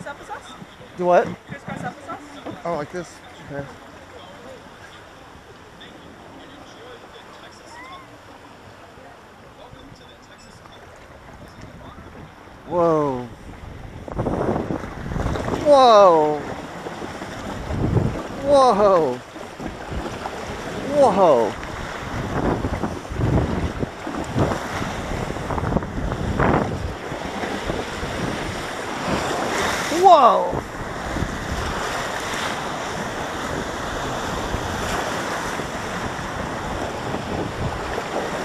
applesauce? Do what? Crisscross applesauce? Oh, like this? Okay. Whoa. Whoa. Whoa. Whoa. Whoa.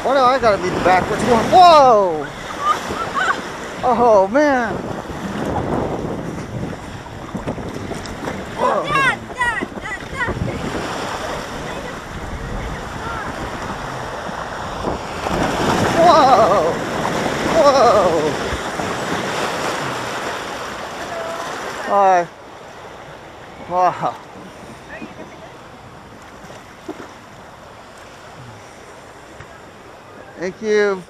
Why do I gotta be the backwards one? Whoa! Oh man! Whoa! Dad. Whoa! Whoa! Hi. Wow. Thank you.